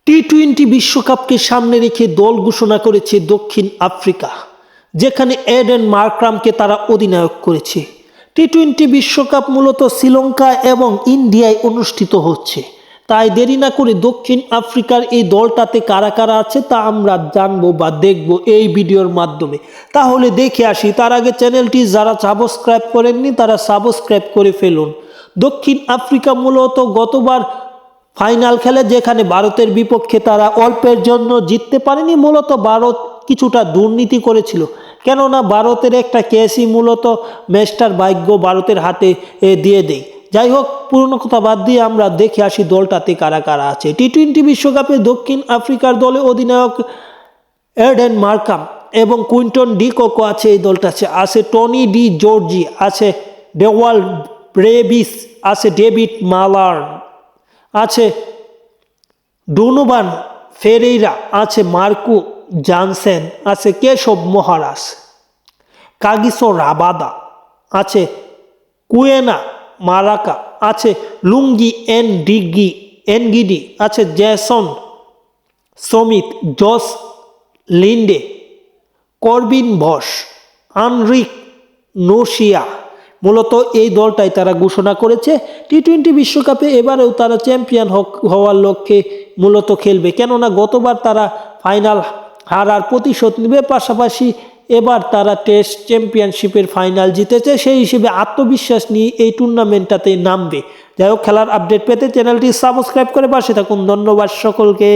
টি-20 বিশ্বকাপকে সামনে রেখে দল ঘোষণা করেছে দক্ষিণ আফ্রিকা, যেখানে এডেন মার্করামকে তারা অধিনায়ক করেছে। টি-20 বিশ্বকাপ মূলত শ্রীলঙ্কা এবং ইন্ডিয়ায় অনুষ্ঠিত হচ্ছে, তাই দেরি না করে দক্ষিণ আফ্রিকার এই দলটাতে কারা কারা আছে তা আমরা জানবো বা দেখব এই ভিডিওর মাধ্যমে। তাহলে দেখে আসি। তার আগে চ্যানেলটি যারা সাবস্ক্রাইব করেননি তারা সাবস্ক্রাইব করে ফেলুন। দক্ষিণ আফ্রিকা মূলত গতবার ফাইনাল খেলে, যেখানে ভারতের বিপক্ষে তারা অল্পের জন্য জিততে পারেনি। মূলত ভারত কিছুটা দুর্নীতি করেছিল, কেননা ভারতের একটা কেসই মূলত ম্যাচটার ভাগ্য ভারতের হাতে দিয়ে দেয়। যাই হোক, পুরনো কথা বাদ দিয়ে আমরা দেখে আসি দলটাতে কারা কারা আছে। টি-20 বিশ্বকাপে দক্ষিণ আফ্রিকার দলে অধিনায়ক এডেন মার্করাম এবং কুইন্টন ডি কোকো আছে এই দলটাতে। আছে টনি ডি জর্জি, আছে ডেওয়াল ব্রেভিস, আছে ডেভিড মালার, আছে ডোনোভান ফেরেইরা, আছে মার্কো জানসেন, আছে কেশব মহারাজ, কাগিসো রাবাদা, আছে কুয়েনা মারাকা, আছে লুঙ্গি এনগিডি, আছে জেসন সমিত, জস লিন্ডে, করবিন ভস, আনরিক নোশিয়া। মূলত এই দলটাই তারা ঘোষণা করেছে। টি-20 বিশ্বকাপে এবারেও তারা চ্যাম্পিয়ন হওয়ার লক্ষ্যে মূলত খেলবে, কেননা গতবার তারা ফাইনাল হারার প্রতিশোধ নেবে, পাশাপাশি এবার তারা টেস্ট চ্যাম্পিয়নশিপের ফাইনাল জিতেছে, সেই হিসেবে আত্মবিশ্বাস নিয়ে এই টুর্নামেন্টটাতে নামবে। যাই হোক, খেলার আপডেট পেতে চ্যানেলটি সাবস্ক্রাইব করে পাশে থাকুন। ধন্যবাদ সকলকে।